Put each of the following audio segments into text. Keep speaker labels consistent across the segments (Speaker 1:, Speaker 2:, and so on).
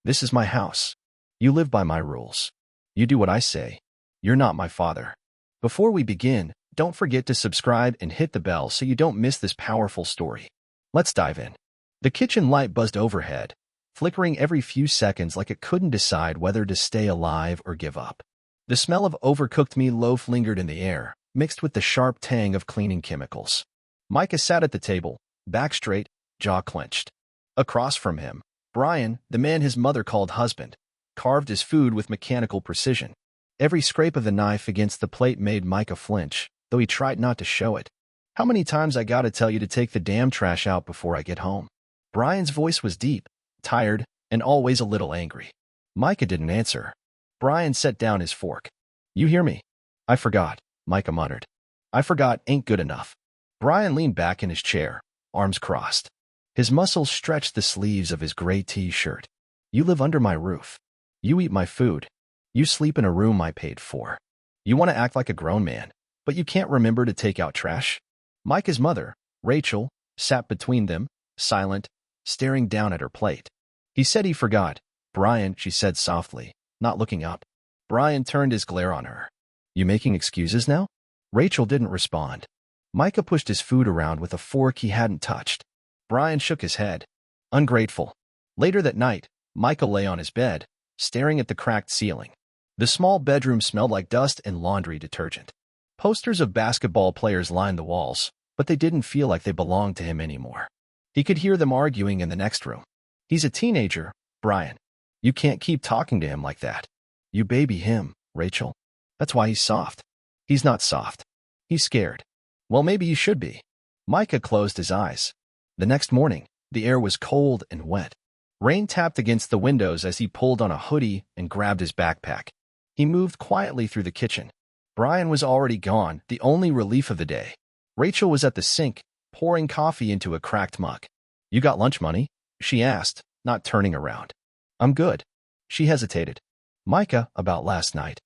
Speaker 1: This is my house. You live by my rules. You do what I say. You're not my father. Before we begin, don't forget to subscribe and hit the bell so you don't miss this powerful story. Let's dive in. The kitchen light buzzed overhead, flickering every few seconds like it couldn't decide whether to stay alive or give up. The smell of overcooked meatloaf lingered in the air, mixed with the sharp tang of cleaning chemicals. Micah sat at the table, back straight, jaw clenched. Across from him, Brian, the man his mother called husband, carved his food with mechanical precision. Every scrape of the knife against the plate made Micah flinch, though he tried not to show it. How many times I gotta tell you to take the damn trash out before I get home? Brian's voice was deep, tired, and always a little angry. Micah didn't answer. Brian set down his fork. You hear me? I forgot, Micah muttered. I forgot ain't good enough. Brian leaned back in his chair, arms crossed. His muscles stretched the sleeves of his gray t-shirt. You live under my roof. You eat my food. You sleep in a room I paid for. You want to act like a grown man, but you can't remember to take out trash? Micah's mother, Rachel, sat between them, silent, staring down at her plate. He said he forgot. Brian, she said softly, not looking up. Brian turned his glare on her. You making excuses now? Rachel didn't respond. Micah pushed his food around with a fork he hadn't touched. Brian shook his head. Ungrateful. Later that night, Micah lay on his bed, staring at the cracked ceiling. The small bedroom smelled like dust and laundry detergent. Posters of basketball players lined the walls, but they didn't feel like they belonged to him anymore. He could hear them arguing in the next room. He's a teenager, Brian. You can't keep talking to him like that. You baby him, Rachel. That's why he's soft. He's not soft. He's scared. Well, maybe you should be. Micah closed his eyes. The next morning, the air was cold and wet. Rain tapped against the windows as he pulled on a hoodie and grabbed his backpack. He moved quietly through the kitchen. Brian was already gone, the only relief of the day. Rachel was at the sink, pouring coffee into a cracked mug. You got lunch money? She asked, not turning around. I'm good. She hesitated. Micah, about last night.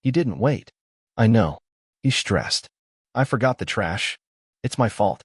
Speaker 1: He didn't wait. I know. He's stressed. I forgot the trash. It's my fault.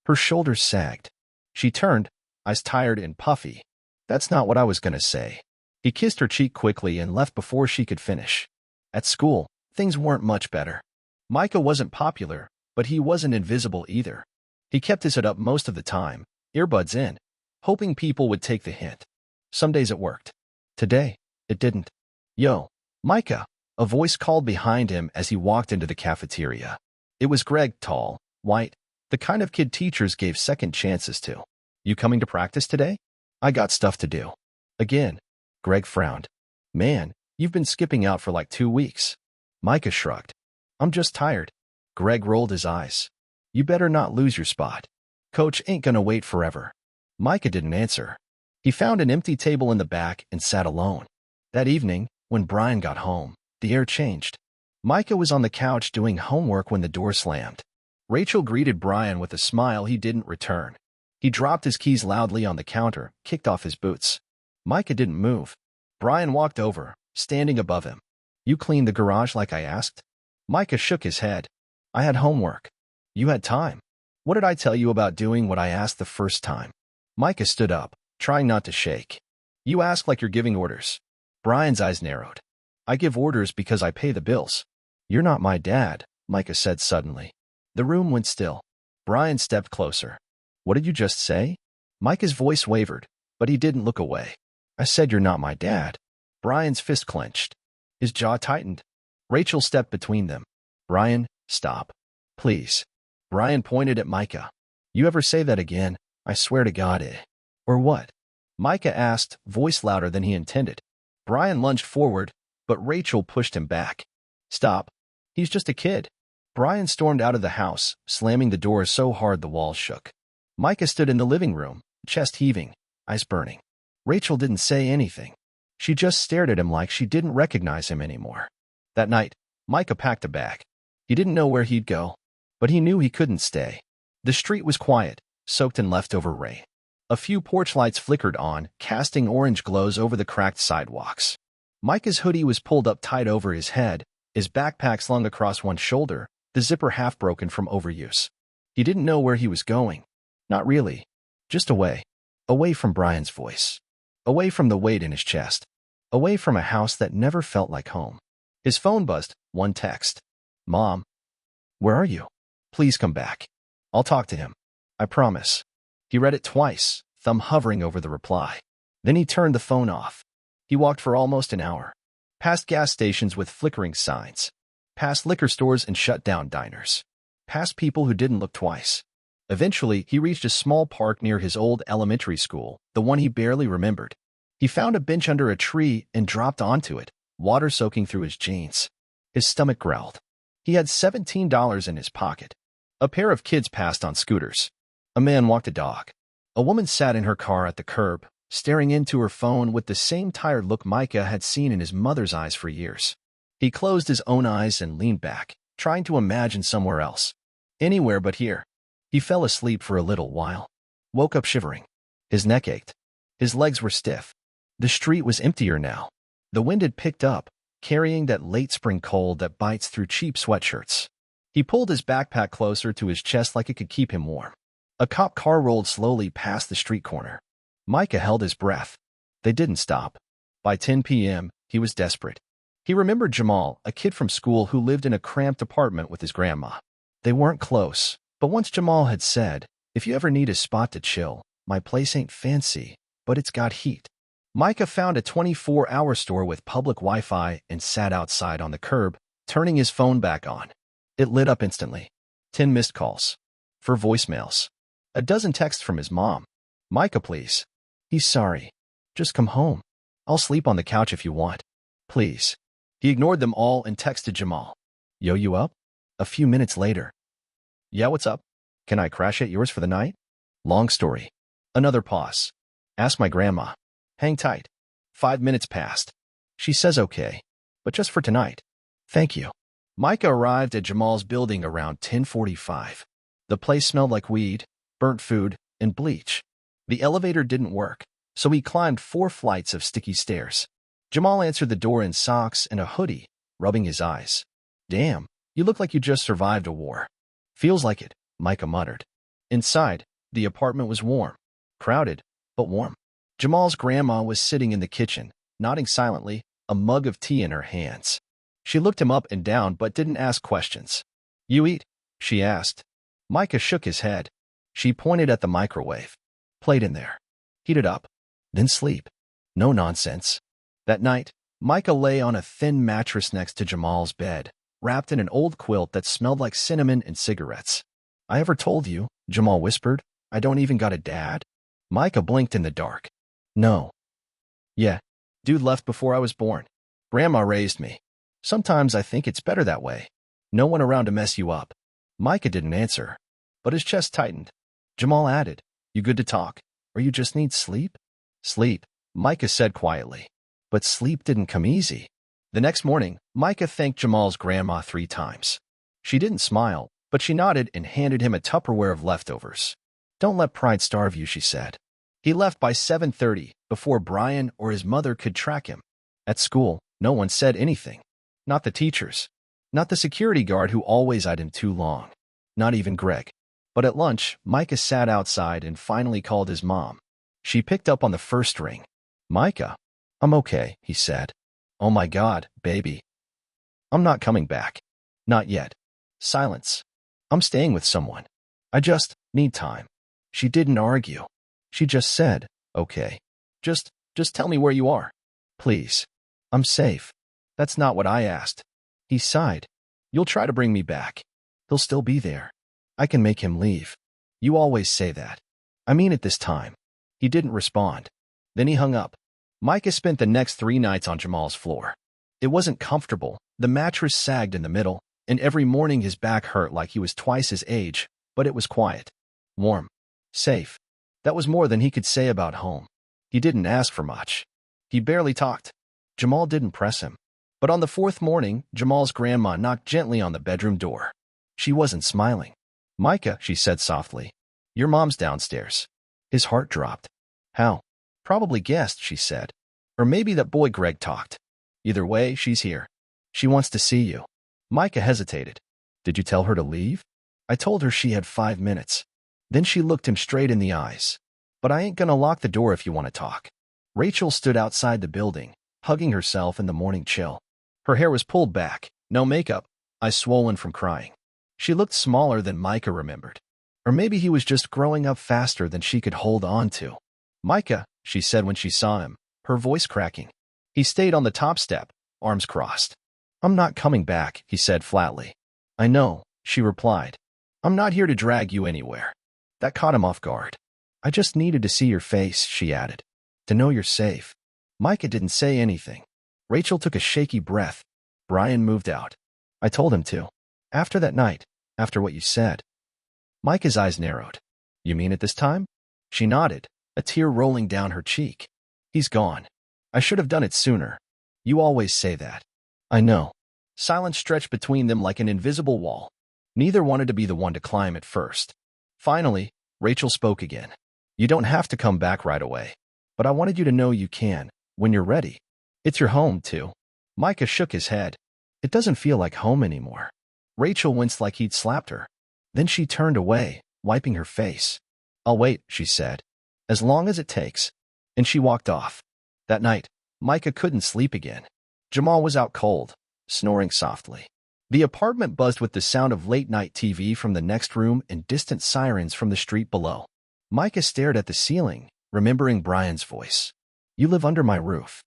Speaker 1: Her shoulders sagged. She turned, eyes tired and puffy. That's not what I was gonna say. He kissed her cheek quickly and left before she could finish. At school, things weren't much better. Micah wasn't popular, but he wasn't invisible either. He kept his head up most of the time, earbuds in, hoping people would take the hint. Some days it worked. Today, it didn't. Yo, Micah, a voice called behind him as he walked into the cafeteria. It was Greg, tall, white, the kind of kid teachers gave second chances to. You coming to practice today? I got stuff to do. Again. Greg frowned. Man, you've been skipping out for like 2 weeks. Micah shrugged. I'm just tired. Greg rolled his eyes. You better not lose your spot. Coach ain't gonna wait forever. Micah didn't answer. He found an empty table in the back and sat alone. That evening, when Brian got home, the air changed. Micah was on the couch doing homework when the door slammed. Rachel greeted Brian with a smile he didn't return. He dropped his keys loudly on the counter, kicked off his boots. Micah didn't move. Brian walked over, standing above him. You cleaned the garage like I asked? Micah shook his head. I had homework. You had time. What did I tell you about doing what I asked the first time? Micah stood up, trying not to shake. You ask like you're giving orders. Brian's eyes narrowed. I give orders because I pay the bills. You're not my dad, Micah said suddenly. The room went still. Brian stepped closer. What did you just say? Micah's voice wavered, but he didn't look away. I said you're not my dad. Brian's fist clenched. His jaw tightened. Rachel stepped between them. Brian, stop. Please. Brian pointed at Micah. You ever say that again, I swear to God Or what? Micah asked, voice louder than he intended. Brian lunged forward, but Rachel pushed him back. Stop. He's just a kid. Brian stormed out of the house, slamming the door so hard the walls shook. Micah stood in the living room, chest heaving, eyes burning. Rachel didn't say anything. She just stared at him like she didn't recognize him anymore. That night, Micah packed a bag. He didn't know where he'd go, but he knew he couldn't stay. The street was quiet, soaked in leftover rain. A few porch lights flickered on, casting orange glows over the cracked sidewalks. Micah's hoodie was pulled up tight over his head, his backpack slung across one shoulder, the zipper half broken from overuse. He didn't know where he was going. Not really. Just away. Away from Brian's voice. away from the weight in his chest, away from a house that never felt like home. His phone buzzed, one text. Mom, where are you? Please come back. I'll talk to him. I promise. He read it twice, thumb hovering over the reply. Then he turned the phone off. He walked for almost an hour, past gas stations with flickering signs, past liquor stores and shut-down diners, past people who didn't look twice. Eventually, he reached a small park near his old elementary school, the one he barely remembered. He found a bench under a tree and dropped onto it, water soaking through his jeans. His stomach growled. He had $17 in his pocket. A pair of kids passed on scooters. A man walked a dog. A woman sat in her car at the curb, staring into her phone with the same tired look Micah had seen in his mother's eyes for years. He closed his own eyes and leaned back, trying to imagine somewhere else. Anywhere but here. He fell asleep for a little while. Woke up shivering. His neck ached. His legs were stiff. The street was emptier now. The wind had picked up, carrying that late spring cold that bites through cheap sweatshirts. He pulled his backpack closer to his chest like it could keep him warm. A cop car rolled slowly past the street corner. Micah held his breath. They didn't stop. By 10 p.m., he was desperate. He remembered Jamal, a kid from school who lived in a cramped apartment with his grandma. They weren't close, but once Jamal had said, "If you ever need a spot to chill, my place ain't fancy, but it's got heat." Micah found a 24-hour store with public Wi-Fi and sat outside on the curb, turning his phone back on. It lit up instantly. 10 missed calls. 4 voicemails. A dozen texts from his mom. "Micah, please. He's sorry. Just come home. I'll sleep on the couch if you want. Please." He ignored them all and texted Jamal. "Yo, you up?" A few minutes later. "Yeah, what's up? Can I crash at yours for the night?" Long story. Another pause. "Ask my grandma. Hang tight." 5 minutes passed. "She says okay, but just for tonight. Thank you." Micah arrived at Jamal's building around 10:45. The place smelled like weed, burnt food, and bleach. The elevator didn't work, so he climbed 4 flights of sticky stairs. Jamal answered the door in socks and a hoodie, rubbing his eyes. "Damn, you look like you just survived a war." "Feels like it," Micah muttered. Inside, the apartment was warm. Crowded, but warm. Jamal's grandma was sitting in the kitchen, nodding silently, a mug of tea in her hands. She looked him up and down but didn't ask questions. "You eat?" she asked. Micah shook his head. She pointed at the microwave. "Plate in there. Heat it up. Then sleep. No nonsense." That night, Micah lay on a thin mattress next to Jamal's bed, wrapped in an old quilt that smelled like cinnamon and cigarettes. "I ever told you," Jamal whispered, "I don't even got a dad?" Micah blinked in the dark. "No." "Yeah. Dude left before I was born. Grandma raised me. Sometimes I think it's better that way. No one around to mess you up." Micah didn't answer, but his chest tightened. Jamal added, "You good to talk, or you just need sleep?" "Sleep," Micah said quietly. But sleep didn't come easy. The next morning, Micah thanked Jamal's grandma 3 times. She didn't smile, but she nodded and handed him a Tupperware of leftovers. "Don't let pride starve you," she said. He left by 7:30, before Brian or his mother could track him. At school, no one said anything. Not the teachers. Not the security guard who always eyed him too long. Not even Greg. But at lunch, Micah sat outside and finally called his mom. She picked up on the first ring. "Micah." "I'm okay," he said. "Oh my God, baby. I'm not coming back. Not yet." Silence. "I'm staying with someone. I just need time." She didn't argue. She just said, "Okay. Just tell me where you are. Please. I'm safe." "That's not what I asked." He sighed. "You'll try to bring me back. He'll still be there. I can make him leave. You always say that. I mean it this time." He didn't respond. Then he hung up. Micah spent the next 3 nights on Jamal's floor. It wasn't comfortable. The mattress sagged in the middle, and every morning his back hurt like he was twice his age, but it was quiet. Warm. Safe. That was more than he could say about home. He didn't ask for much. He barely talked. Jamal didn't press him. But on the 4th morning, Jamal's grandma knocked gently on the bedroom door. She wasn't smiling. "Micah," she said softly, "your mom's downstairs." His heart dropped. "How?" "Probably guessed," she said. "Or maybe that boy Greg talked. Either way, she's here. She wants to see you." Micah hesitated. "Did you tell her to leave?" "I told her she had 5 minutes." Then she looked him straight in the eyes. "But I ain't gonna lock the door if you want to talk." Rachel stood outside the building, hugging herself in the morning chill. Her hair was pulled back, no makeup, eyes swollen from crying. She looked smaller than Micah remembered. Or maybe he was just growing up faster than she could hold on to. "Micah," she said when she saw him, her voice cracking. He stayed on the top step, arms crossed. "I'm not coming back," he said flatly. "I know," she replied. "I'm not here to drag you anywhere." That caught him off guard. "I just needed to see your face," she added. "To know you're safe." Micah didn't say anything. Rachel took a shaky breath. "Brian moved out. I told him to. After that night, after what you said." Micah's eyes narrowed. "You mean it this time?" She nodded, a tear rolling down her cheek. "He's gone. I should have done it sooner. You always say that." "I know." Silence stretched between them like an invisible wall. Neither wanted to be the one to climb it first. Finally, Rachel spoke again. "You don't have to come back right away. But I wanted you to know you can, when you're ready. It's your home, too." Micah shook his head. "It doesn't feel like home anymore." Rachel winced like he'd slapped her. Then she turned away, wiping her face. "I'll wait," she said. "As long as it takes." And she walked off. That night, Micah couldn't sleep again. Jamal was out cold, snoring softly. The apartment buzzed with the sound of late-night TV from the next room and distant sirens from the street below. Micah stared at the ceiling, remembering Brian's voice. "You live under my roof.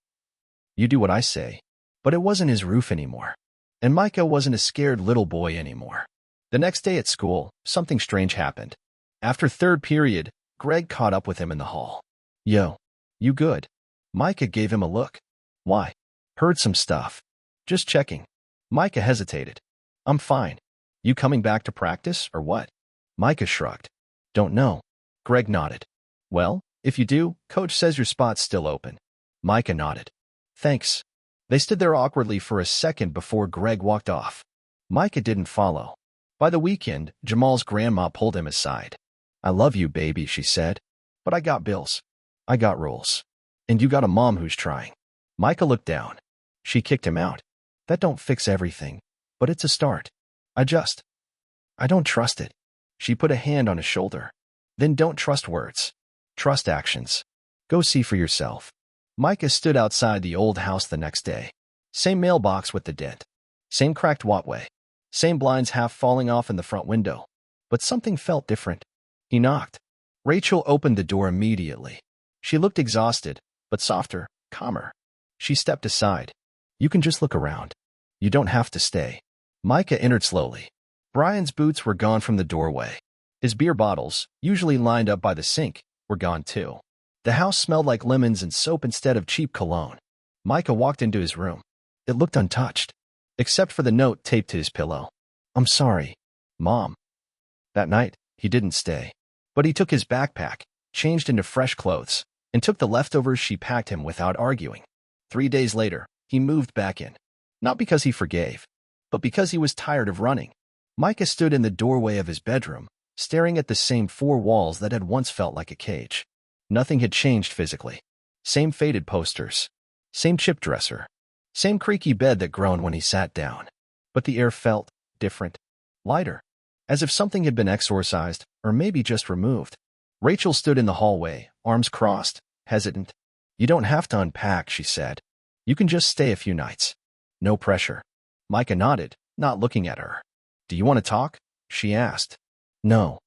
Speaker 1: You do what I say." But it wasn't his roof anymore. And Micah wasn't a scared little boy anymore. The next day at school, something strange happened. After third period, Greg caught up with him in the hall. "Yo, you good?" Micah gave him a look. "Why?" "Heard some stuff. Just checking." Micah hesitated. "I'm fine. You coming back to practice, or what?" Micah shrugged. "Don't know." Greg nodded. "Well, if you do, Coach says your spot's still open." Micah nodded. "Thanks." They stood there awkwardly for a second before Greg walked off. Micah didn't follow. By the weekend, Jamal's grandma pulled him aside. "I love you, baby," she said. "But I got bills. I got rules. And you got a mom who's trying." Micah looked down. She kicked him out. "That don't fix everything, but it's a start. I don't trust it." She put a hand on his shoulder. "Then don't trust words. Trust actions. Go see for yourself." Micah stood outside the old house the next day. Same mailbox with the dent. Same cracked walkway. Same blinds half falling off in the front window. But something felt different. He knocked. Rachel opened the door immediately. She looked exhausted, but softer, calmer. She stepped aside. "You can just look around. You don't have to stay." Micah entered slowly. Brian's boots were gone from the doorway. His beer bottles, usually lined up by the sink, were gone too. The house smelled like lemons and soap instead of cheap cologne. Micah walked into his room. It looked untouched, except for the note taped to his pillow. "I'm sorry, Mom." That night, he didn't stay. But he took his backpack, changed into fresh clothes, and took the leftovers she packed him without arguing. 3 days later, he moved back in. Not because he forgave, but because he was tired of running. Micah stood in the doorway of his bedroom, staring at the same 4 walls that had once felt like a cage. Nothing had changed physically. Same faded posters. Same chip dresser. Same creaky bed that groaned when he sat down. But the air felt different, lighter, as if something had been exorcised, or maybe just removed. Rachel stood in the hallway, arms crossed, hesitant. "You don't have to unpack," she said. "You can just stay a few nights. No pressure." Micah nodded, not looking at her. "Do you want to talk?" she asked. "No."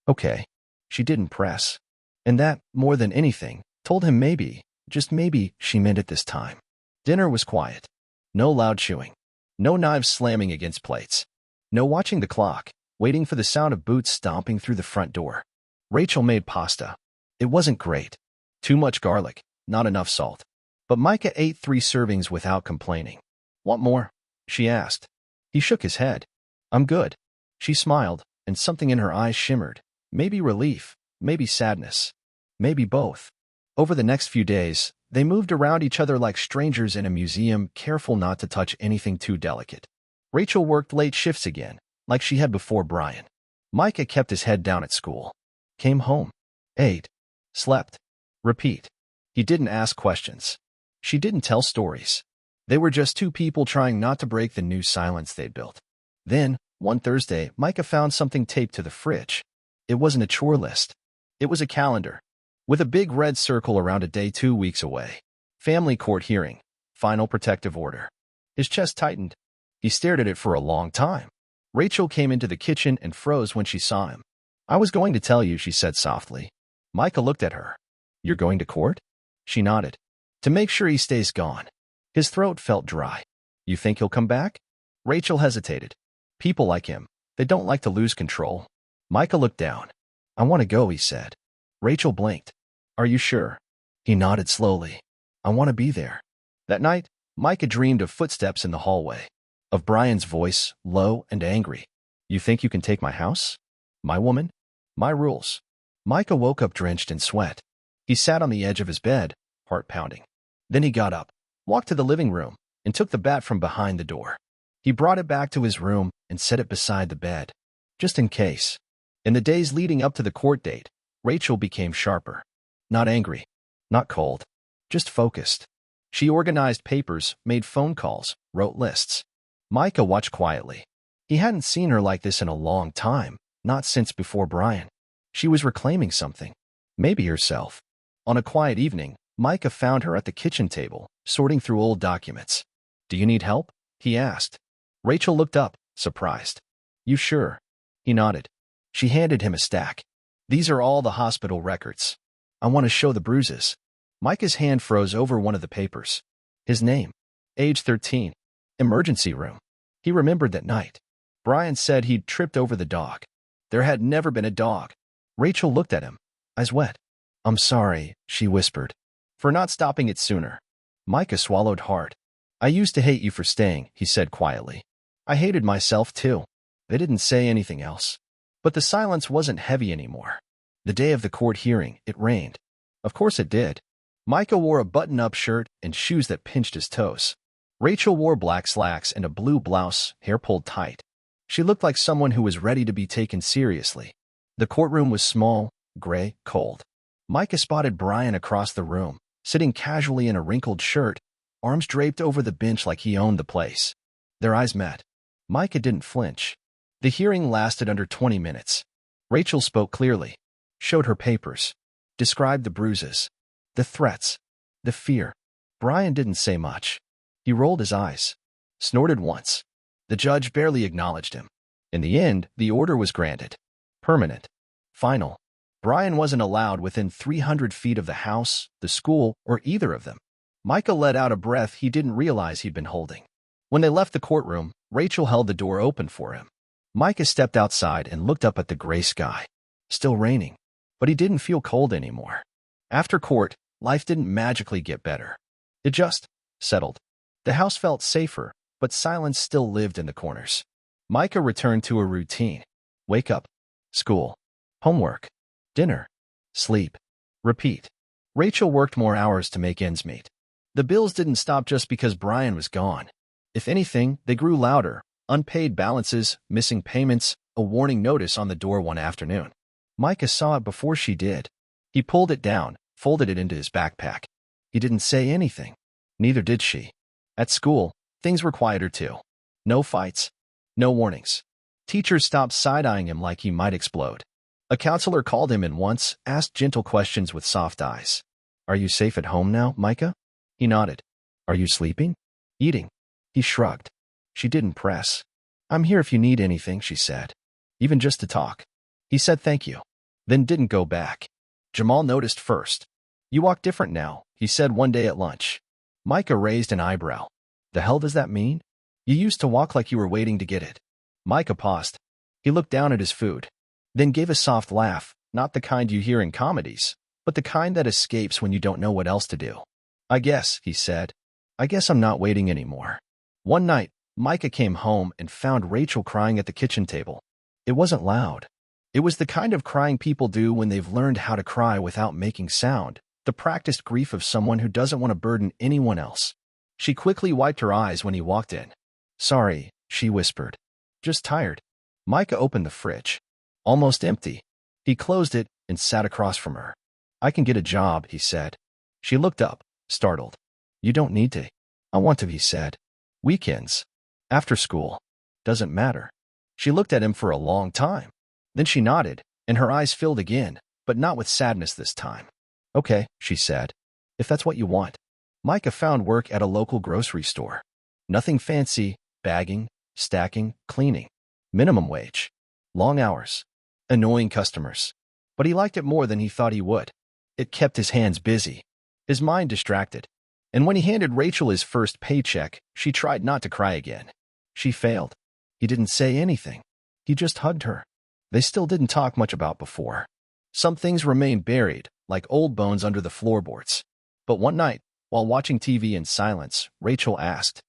Speaker 1: "Okay." She didn't press. And that, more than anything, told him maybe, just maybe, she meant it this time. Dinner was quiet. No loud chewing. No knives slamming against plates. No watching the clock, waiting for the sound of boots stomping through the front door. Rachel made pasta. It wasn't great. Too much garlic, not enough salt. But Micah ate 3 servings without complaining. "Want more?" she asked. He shook his head. "I'm good." She smiled, and something in her eyes shimmered. Maybe relief, maybe sadness, maybe both. Over the next few days, they moved around each other like strangers in a museum, careful not to touch anything too delicate. Rachel worked late shifts again, like she had before Brian. Micah kept his head down at school. Came home. Ate. Slept. Repeat. He didn't ask questions. She didn't tell stories. They were just 2 people trying not to break the new silence they'd built. Then, one Thursday, Micah found something taped to the fridge. It wasn't a chore list. It was a calendar. with a big red circle around a day 2 weeks away. Family court hearing. Final protective order. His chest tightened. He stared at it for a long time. Rachel came into the kitchen and froze when she saw him. "I was going to tell you," she said softly. Micah looked at her. "You're going to court?" She nodded. "To make sure he stays gone." His throat felt dry. "You think he'll come back?" Rachel hesitated. "People like him, they don't like to lose control." Micah looked down. "I want to go," he said. Rachel blinked. "Are you sure?" He nodded slowly. "I want to be there." That night, Micah dreamed of footsteps in the hallway, of Brian's voice, low and angry. "You think you can take my house? My woman? My rules?" Micah woke up drenched in sweat. He sat on the edge of his bed, heart pounding. Then he got up, walked to the living room, and took the bat from behind the door. He brought it back to his room and set it beside the bed, just in case. In the days leading up to the court date, Rachel became sharper. Not angry, not cold, just focused. She organized papers, made phone calls, wrote lists. Micah watched quietly. He hadn't seen her like this in a long time, not since before Brian. She was reclaiming something, maybe herself. On a quiet evening, Micah found her at the kitchen table, sorting through old documents. "Do you need help?" he asked. Rachel looked up, surprised. "You sure?" He nodded. She handed him a stack. "These are all the hospital records. I want to show the bruises." Micah's hand froze over one of the papers. His name. Age 13. Emergency room. He remembered that night. Brian said he'd tripped over the dog. There had never been a dog. Rachel looked at him, eyes wet. "I'm sorry," she whispered, "for not stopping it sooner." Micah swallowed hard. "I used to hate you for staying," he said quietly. "I hated myself too." They didn't say anything else. But the silence wasn't heavy anymore. The day of the court hearing, it rained. Of course it did. Micah wore a button-up shirt and shoes that pinched his toes. Rachel wore black slacks and a blue blouse, hair pulled tight. She looked like someone who was ready to be taken seriously. The courtroom was small, gray, cold. Micah spotted Brian across the room, sitting casually in a wrinkled shirt, arms draped over the bench like he owned the place. Their eyes met. Micah didn't flinch. The hearing lasted under 20 minutes. Rachel spoke clearly, showed her papers, described the bruises, the threats, the fear. Brian didn't say much. He rolled his eyes, snorted once. The judge barely acknowledged him. In the end, the order was granted. Permanent. Final. Brian wasn't allowed within 300 feet of the house, the school, or either of them. Micah let out a breath he didn't realize he'd been holding. When they left the courtroom, Rachel held the door open for him. Micah stepped outside and looked up at the gray sky. Still raining, but he didn't feel cold anymore. After court, life didn't magically get better. It just settled. The house felt safer, but silence still lived in the corners. Micah returned to a routine. Wake up. School. Homework. Dinner. Sleep. Repeat. Rachel worked more hours to make ends meet. The bills didn't stop just because Brian was gone. If anything, they grew louder. Unpaid balances, missing payments, a warning notice on the door one afternoon. Micah saw it before she did. He pulled it down, folded it into his backpack. He didn't say anything. Neither did she. At school, things were quieter too. No fights. No warnings. Teachers stopped side-eyeing him like he might explode. A counselor called him in once, asked gentle questions with soft eyes. "Are you safe at home now, Micah?" He nodded. "Are you sleeping? Eating?" He shrugged. She didn't press. "I'm here if you need anything," she said. "Even just to talk." He said thank you, then didn't go back. Jamal noticed first. "You walk different now," he said one day at lunch. Micah raised an eyebrow. "The hell does that mean?" "You used to walk like you were waiting to get it." Micah paused. He looked down at his food, then gave a soft laugh, not the kind you hear in comedies, but the kind that escapes when you don't know what else to do. "I guess," he said. "I guess I'm not waiting anymore." One night, Micah came home and found Rachel crying at the kitchen table. It wasn't loud. It was the kind of crying people do when they've learned how to cry without making sound, the practiced grief of someone who doesn't want to burden anyone else. She quickly wiped her eyes when he walked in. "Sorry," she whispered. "Just tired." Micah opened the fridge. Almost empty. He closed it and sat across from her. "I can get a job," he said. She looked up, startled. "You don't need to." "I want to," he said. "Weekends. After school. Doesn't matter." She looked at him for a long time. Then she nodded, and her eyes filled again, but not with sadness this time. Okay, she said. If that's what you want. Micah found work at a local grocery store. Nothing fancy, bagging, stacking, cleaning. Minimum wage. Long hours. Annoying customers. But he liked it more than he thought he would. It kept his hands busy. His mind distracted. And when he handed Rachel his first paycheck, she tried not to cry again. She failed. He didn't say anything. He just hugged her. They still didn't talk much about before. Some things remained buried, like old bones under the floorboards. But one night, while watching TV in silence, Rachel asked,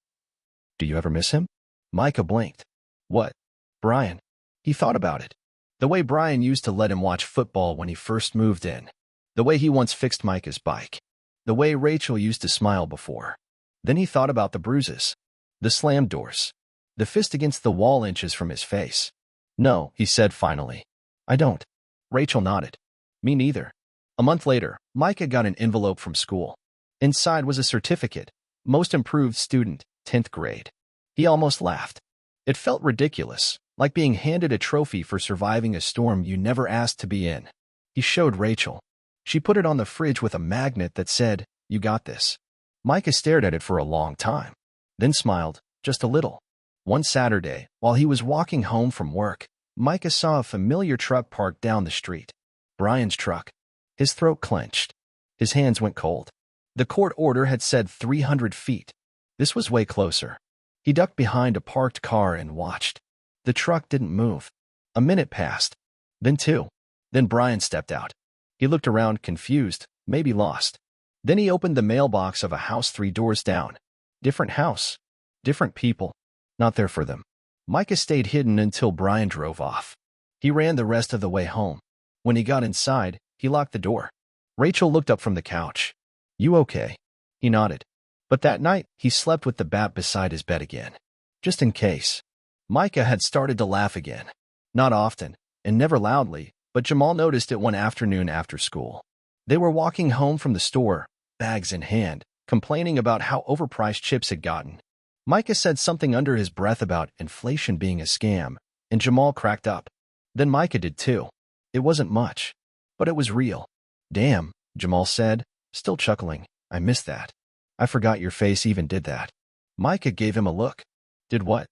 Speaker 1: "Do you ever miss him?" Micah blinked. What? Brian. He thought about it. The way Brian used to let him watch football when he first moved in. The way he once fixed Micah's bike. The way Rachel used to smile before. Then he thought about the bruises. The slammed doors. The fist against the wall inches from his face. No, he said finally. I don't. Rachel nodded. Me neither. A month later, Micah got an envelope from school. Inside was a certificate. Most improved student, 10th grade. He almost laughed. It felt ridiculous, like being handed a trophy for surviving a storm you never asked to be in. He showed Rachel. She put it on the fridge with a magnet that said, "You got this." Micah stared at it for a long time, then smiled, just a little. One Saturday, while he was walking home from work, Micah saw a familiar truck parked down the street. Brian's truck. His throat clenched. His hands went cold. The court order had said 300 feet. This was way closer. He ducked behind a parked car and watched. The truck didn't move. A minute passed. Then two. Then Brian stepped out. He looked around, confused, maybe lost. Then he opened the mailbox of a house 3 doors down. Different house. Different people. Not there for them. Micah stayed hidden until Brian drove off. He ran the rest of the way home. When he got inside, he locked the door. Rachel looked up from the couch. You okay? He nodded. But that night, he slept with the bat beside his bed again. Just in case. Micah had started to laugh again. Not often, and never loudly, but Jamal noticed it one afternoon after school. They were walking home from the store, bags in hand, complaining about how overpriced chips had gotten. Micah said something under his breath about inflation being a scam, and Jamal cracked up. Then Micah did too. It wasn't much, but it was real. Damn, Jamal said, still chuckling. I missed that. I forgot your face even did that. Micah gave him a look. Did what?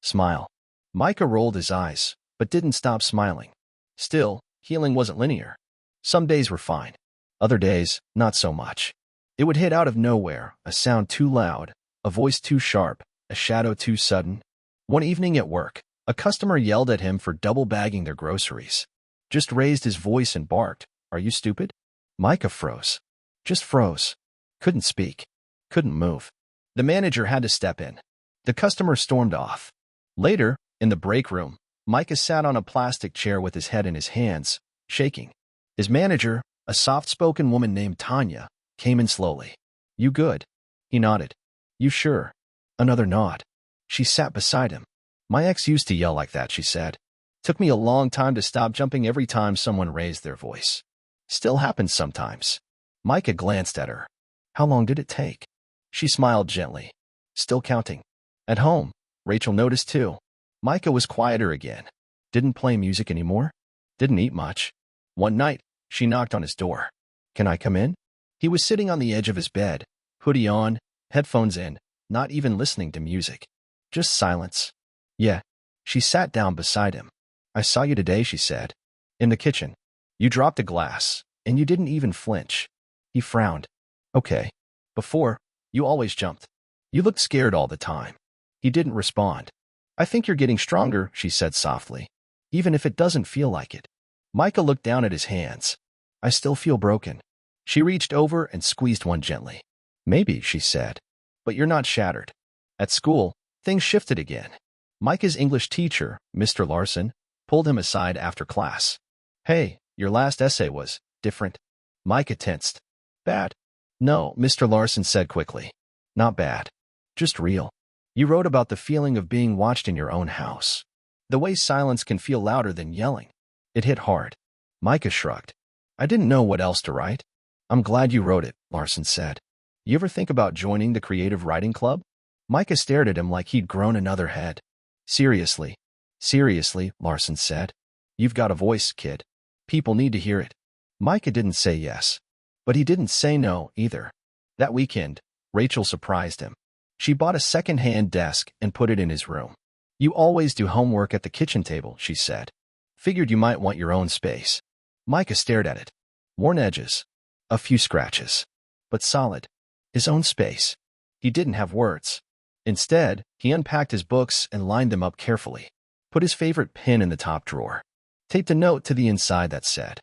Speaker 1: Smile. Micah rolled his eyes, but didn't stop smiling. Still, healing wasn't linear. Some days were fine. Other days, not so much. It would hit out of nowhere, a sound too loud, a voice too sharp, a shadow too sudden. One evening at work, a customer yelled at him for double bagging their groceries. Just raised his voice and barked, "Are you stupid?" Micah froze. Just froze. Couldn't speak. Couldn't move. The manager had to step in. The customer stormed off. Later, in the break room, Micah sat on a plastic chair with his head in his hands, shaking. His manager, a soft-spoken woman named Tanya, came in slowly. You good? He nodded. You sure? Another nod. She sat beside him. My ex used to yell like that, she said. Took me a long time to stop jumping every time someone raised their voice. Still happens sometimes. Micah glanced at her. How long did it take? She smiled gently. Still counting. At home, Rachel noticed too. Micah was quieter again. Didn't play music anymore. Didn't eat much. One night, she knocked on his door. Can I come in? He was sitting on the edge of his bed, hoodie on, headphones in, not even listening to music. Just silence. Yeah. She sat down beside him. I saw you today, she said. In the kitchen. You dropped a glass, and you didn't even flinch. He frowned. Okay. Before, you always jumped. You looked scared all the time. He didn't respond. I think you're getting stronger, she said softly. Even if it doesn't feel like it. Micah looked down at his hands. I still feel broken. She reached over and squeezed one gently. Maybe, she said. But you're not shattered. At school, things shifted again. Micah's English teacher, Mr. Larson, pulled him aside after class. Hey, your last essay was different. Micah tensed. Bad? No, Mr. Larson said quickly. Not bad. Just real. You wrote about the feeling of being watched in your own house. The way silence can feel louder than yelling. It hit hard. Micah shrugged. I didn't know what else to write. I'm glad you wrote it, Larson said. You ever think about joining the creative writing club? Micah stared at him like he'd grown another head. Seriously. Seriously, Larson said. You've got a voice, kid. People need to hear it. Micah didn't say yes. But he didn't say no, either. That weekend, Rachel surprised him. She bought a second-hand desk and put it in his room. "You always do homework at the kitchen table," she said. "Figured you might want your own space." Micah stared at it. Worn edges. A few scratches. But solid. His own space. He didn't have words. Instead, he unpacked his books and lined them up carefully. Put his favorite pen in the top drawer. Taped a note to the inside that said,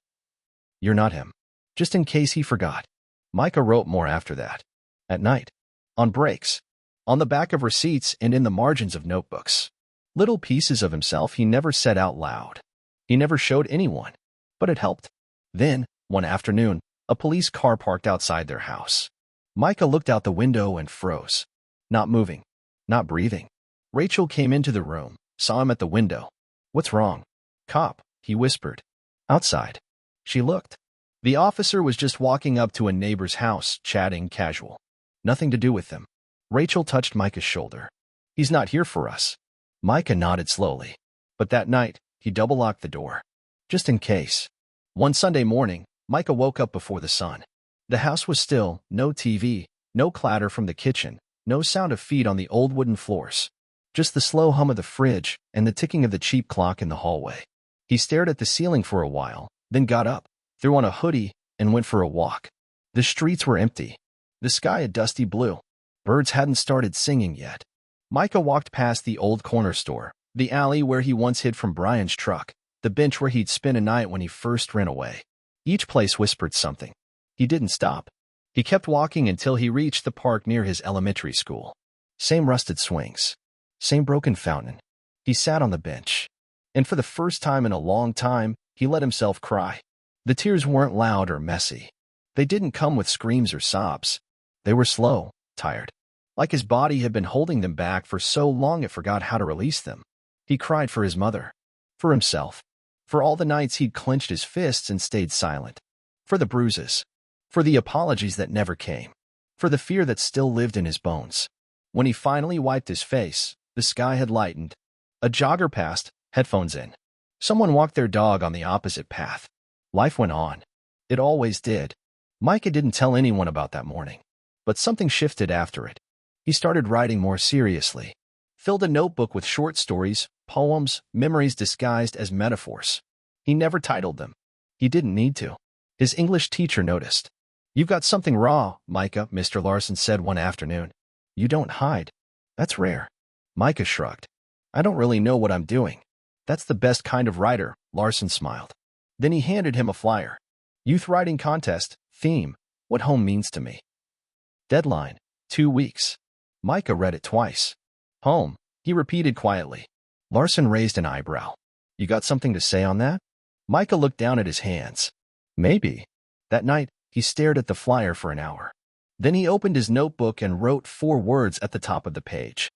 Speaker 1: "You're not him." Just in case he forgot. Micah wrote more after that. At night. On breaks. On the back of receipts and in the margins of notebooks. Little pieces of himself he never said out loud. He never showed anyone. But it helped. Then, one afternoon, a police car parked outside their house. Micah looked out the window and froze. Not moving. Not breathing. Rachel came into the room, saw him at the window. "What's wrong?" "Cop," he whispered. "Outside." She looked. The officer was just walking up to a neighbor's house, chatting casual. Nothing to do with them. Rachel touched Micah's shoulder. "He's not here for us." Micah nodded slowly. But that night, he double-locked the door. Just in case. One Sunday morning, Micah woke up before the sun. The house was still, no TV, no clatter from the kitchen, no sound of feet on the old wooden floors. Just the slow hum of the fridge and the ticking of the cheap clock in the hallway. He stared at the ceiling for a while, then got up, threw on a hoodie, and went for a walk. The streets were empty. The sky a dusty blue. Birds hadn't started singing yet. Micah walked past the old corner store, the alley where he once hid from Brian's truck, the bench where he'd spent a night when he first ran away. Each place whispered something. He didn't stop. He kept walking until he reached the park near his elementary school. Same rusted swings. Same broken fountain. He sat on the bench. And for the first time in a long time, he let himself cry. The tears weren't loud or messy. They didn't come with screams or sobs. They were slow, tired. Like his body had been holding them back for so long it forgot how to release them. He cried for his mother. For himself. For all the nights he'd clenched his fists and stayed silent. For the bruises. For the apologies that never came. For the fear that still lived in his bones. When he finally wiped his face, the sky had lightened. A jogger passed, headphones in. Someone walked their dog on the opposite path. Life went on. It always did. Micah didn't tell anyone about that morning. But something shifted after it. He started writing more seriously. Filled a notebook with short stories, poems, memories disguised as metaphors. He never titled them. He didn't need to. His English teacher noticed. "You've got something raw, Micah," Mr. Larson said one afternoon. "You don't hide. That's rare." Micah shrugged. "I don't really know what I'm doing." "That's the best kind of writer," Larson smiled. Then he handed him a flyer. "Youth Writing Contest, theme, what home means to me." Deadline, 2 weeks. Micah read it twice. "Home," he repeated quietly. Larson raised an eyebrow. "You got something to say on that?" Micah looked down at his hands. "Maybe." That night, he stared at the flyer for an hour. Then he opened his notebook and wrote 4 words at the top of the page.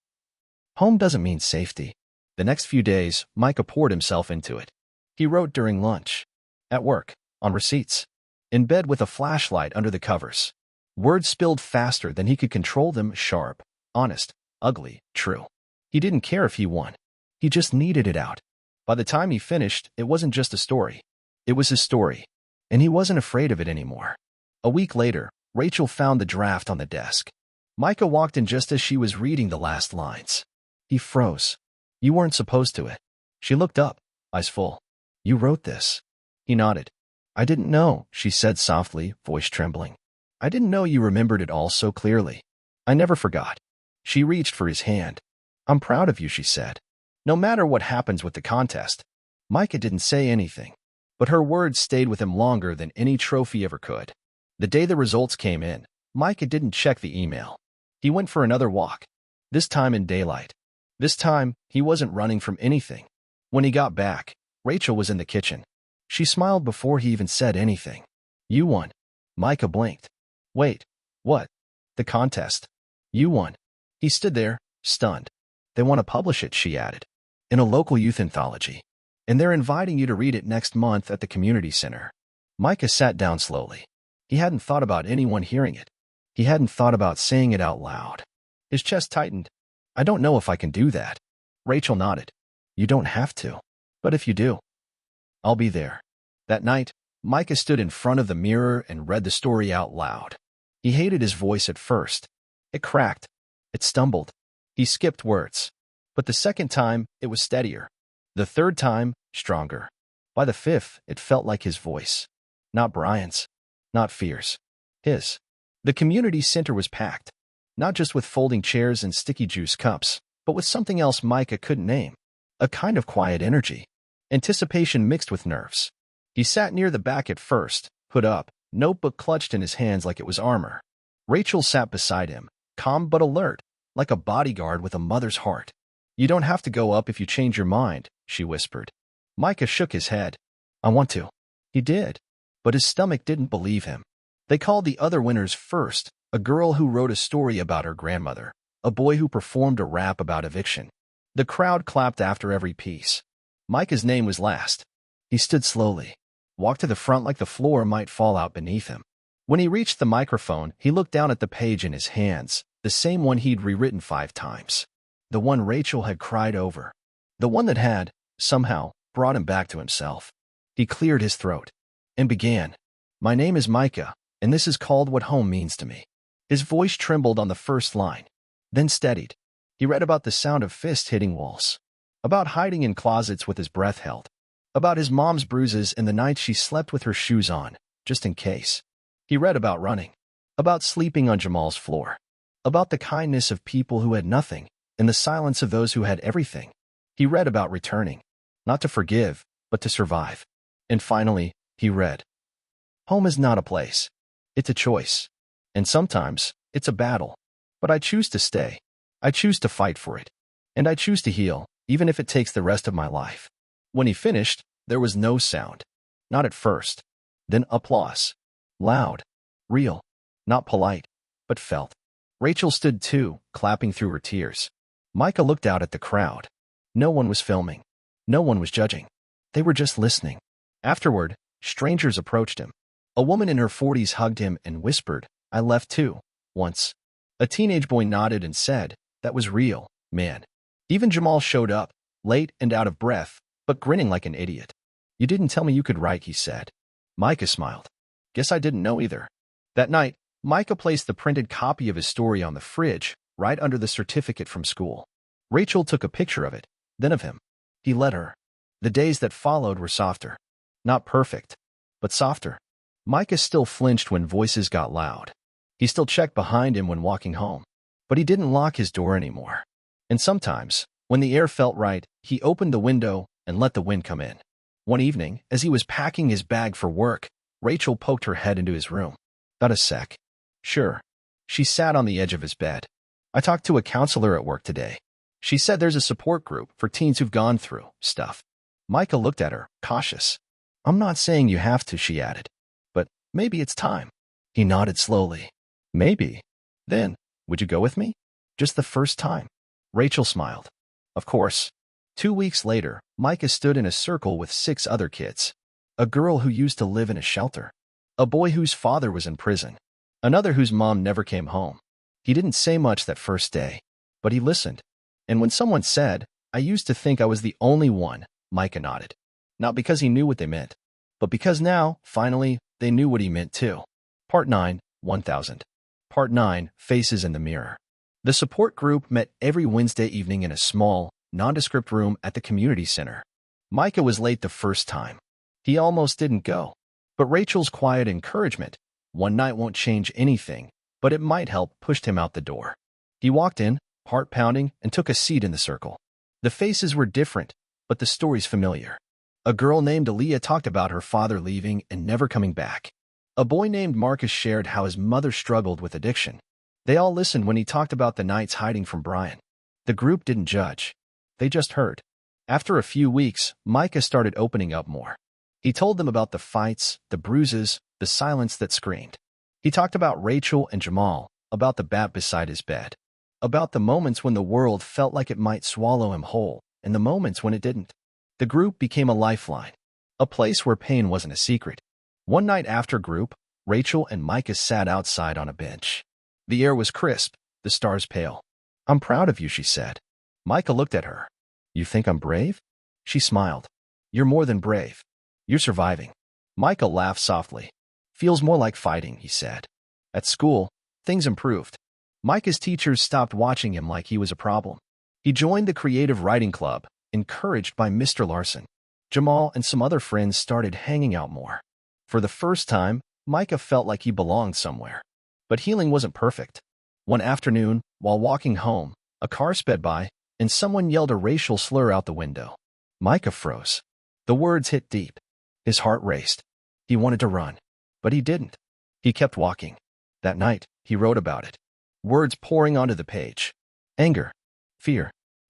Speaker 1: Home doesn't mean safety. The next few days, Micah poured himself into it. He wrote during lunch. At work. On receipts. In bed with a flashlight under the covers. Words spilled faster than he could control them, sharp, honest, ugly, true. He didn't care if he won. He just needed it out. By the time he finished, it wasn't just a story. It was his story. And he wasn't afraid of it anymore. A week later, Rachel found the draft on the desk. Micah walked in just as she was reading the last lines. He froze. "You weren't supposed to it." She looked up, eyes full. "You wrote this." He nodded. "I didn't know," she said softly, voice trembling. "I didn't know you remembered it all so clearly. I never forgot." She reached for his hand. "I'm proud of you," she said. "No matter what happens with the contest." Micah didn't say anything, but her words stayed with him longer than any trophy ever could. The day the results came in, Micah didn't check the email. He went for another walk, this time in daylight. This time, he wasn't running from anything. When he got back, Rachel was in the kitchen. She smiled before he even said anything. "You won." Micah blinked. "Wait, what?" "The contest. You won." He stood there, stunned. "They want to publish it," she added. "In a local youth anthology. And they're inviting you to read it next month at the community center." Micah sat down slowly. He hadn't thought about anyone hearing it. He hadn't thought about saying it out loud. His chest tightened. "I don't know if I can do that." Rachel nodded. "You don't have to. But if you do, I'll be there." That night, Micah stood in front of the mirror and read the story out loud. He hated his voice at first. It cracked. It stumbled. He skipped words. But the second time, it was steadier. The third time, stronger. By the fifth, it felt like his voice. Not Brian's. Not Fear's. His. The community center was packed. Not just with folding chairs and sticky juice cups, but with something else Micah couldn't name. A kind of quiet energy. Anticipation mixed with nerves. He sat near the back at first, hood up, notebook clutched in his hands like it was armor. Rachel sat beside him, calm but alert, like a bodyguard with a mother's heart. "You don't have to go up if you change your mind," she whispered. Micah shook his head. "I want to." He did. But his stomach didn't believe him. They called the other winners first, a girl who wrote a story about her grandmother, a boy who performed a rap about eviction. The crowd clapped after every piece. Micah's name was last. He stood slowly, walked to the front like the floor might fall out beneath him. When he reached the microphone, he looked down at the page in his hands, the same one he'd rewritten 5 times. The one Rachel had cried over. The one that had, somehow, brought him back to himself. He cleared his throat and began. "My name is Micah, and this is called What Home Means to Me." His voice trembled on the first line, then steadied. He read about the sound of fists hitting walls, about hiding in closets with his breath held, about his mom's bruises and the nights she slept with her shoes on, just in case. He read about running, about sleeping on Jamal's floor, about the kindness of people who had nothing and the silence of those who had everything. He read about returning, not to forgive, but to survive. And finally, he read, "Home is not a place. It's a choice. And sometimes, it's a battle. But I choose to stay. I choose to fight for it. And I choose to heal, even if it takes the rest of my life." When he finished, there was no sound. Not at first. Then applause. Loud. Real. Not polite, but felt. Rachel stood too, clapping through her tears. Micah looked out at the crowd. No one was filming. No one was judging. They were just listening. Afterward, strangers approached him. A woman in her 40s hugged him and whispered, "I left too, once." A teenage boy nodded and said, "That was real, man." Even Jamal showed up, late and out of breath, but grinning like an idiot. "You didn't tell me you could write," he said. Micah smiled. "Guess I didn't know either." That night, Micah placed the printed copy of his story on the fridge, right under the certificate from school. Rachel took a picture of it, then of him. He let her. The days that followed were softer. Not perfect, but softer. Micah still flinched when voices got loud. He still checked behind him when walking home. But he didn't lock his door anymore. And sometimes, when the air felt right, he opened the window and let the wind come in. One evening, as he was packing his bag for work, Rachel poked her head into his room. "Got a sec?" "Sure." She sat on the edge of his bed. "I talked to a counselor at work today. She said there's a support group for teens who've gone through stuff." Micah looked at her, cautious. "I'm not saying you have to," she added. "But maybe it's time." He nodded slowly. "Maybe. Then, would you go with me? Just the first time?" Rachel smiled. "Of course." 2 weeks later, Micah stood in a circle with 6 other kids. A girl who used to live in a shelter. A boy whose father was in prison. Another whose mom never came home. He didn't say much that first day, but he listened. And when someone said, "I used to think I was the only one," Micah nodded. Not because he knew what they meant, but because now, finally, they knew what he meant too. Part 9, 1000. Part 9, Faces in the Mirror. The support group met every Wednesday evening in a small, nondescript room at the community center. Micah was late the first time. He almost didn't go. But Rachel's quiet encouragement, "One night won't change anything, but it might help," pushed him out the door. He walked in, heart pounding, and took a seat in the circle. The faces were different, but the stories familiar. A girl named Aaliyah talked about her father leaving and never coming back. A boy named Marcus shared how his mother struggled with addiction. They all listened when he talked about the nights hiding from Brian. The group didn't judge. They just heard. After a few weeks, Micah started opening up more. He told them about the fights, the bruises, the silence that screamed. He talked about Rachel and Jamal, about the bat beside his bed, about the moments when the world felt like it might swallow him whole, and the moments when it didn't. The group became a lifeline, a place where pain wasn't a secret. One night after group, Rachel and Micah sat outside on a bench. The air was crisp, the stars pale. "I'm proud of you," she said. Micah looked at her. "You think I'm brave?" She smiled. "You're more than brave. You're surviving." Micah laughed softly. Feels more like fighting, he said. At school, things improved. Micah's teachers stopped watching him like he was a problem. He joined the creative writing club, encouraged by Mr. Larson. Jamal and some other friends started hanging out more. For the first time, Micah felt like he belonged somewhere. But healing wasn't perfect. One afternoon, while walking home, a car sped by, and someone yelled a racial slur out the window. Micah froze. The words hit deep. His heart raced. He wanted to run, but he didn't. He kept walking. That night, he wrote about it. Words pouring onto the page. Anger, fear,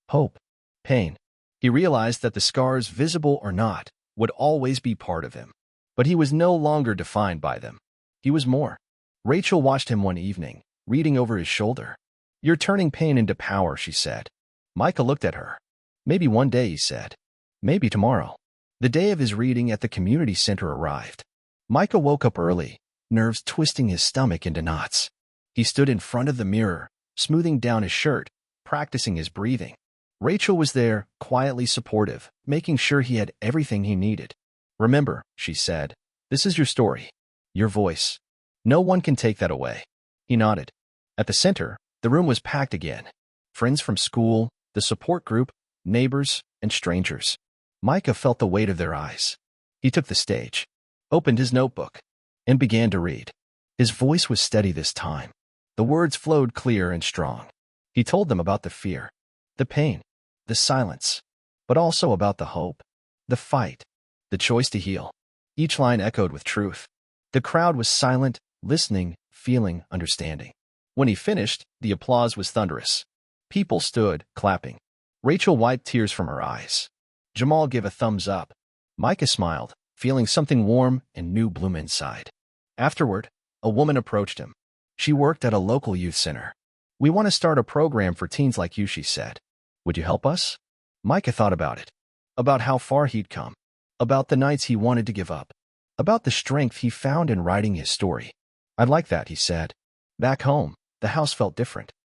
Speaker 1: hope, pain. He realized that the scars, visible or not, would always be part of him. But he was no longer defined by them. He was more. Rachel watched him one evening, reading over his shoulder. You're turning pain into power, she said. Micah looked at her. Maybe one day, he said. Maybe tomorrow. The day of his reading at the community center arrived. Micah woke up early, nerves twisting his stomach into knots. He stood in front of the mirror, smoothing down his shirt, practicing his breathing. Rachel was there, quietly supportive, making sure he had everything he needed. Remember, she said, this is your story. Your voice. No one can take that away. He nodded. At the center, the room was packed again. Friends from school, the support group, neighbors, and strangers. Micah felt the weight of their eyes. He took the stage, opened his notebook, and began to read. His voice was steady this time. The words flowed clear and strong. He told them about the fear, the pain, the silence, but also about the hope, the fight, the choice to heal. Each line echoed with truth. The crowd was silent, listening, feeling, understanding. When he finished, the applause was thunderous. People stood, clapping. Rachel wiped tears from her eyes. Jamal gave a thumbs up. Micah smiled, feeling something warm and new bloom inside. Afterward, a woman approached him. She worked at a local youth center. We want to start a program for teens like you, she said. Would you help us? Micah thought about it. About how far he'd come. About the nights he wanted to give up. About the strength he found in writing his story. I'd like that, he said. Back home, the house felt different.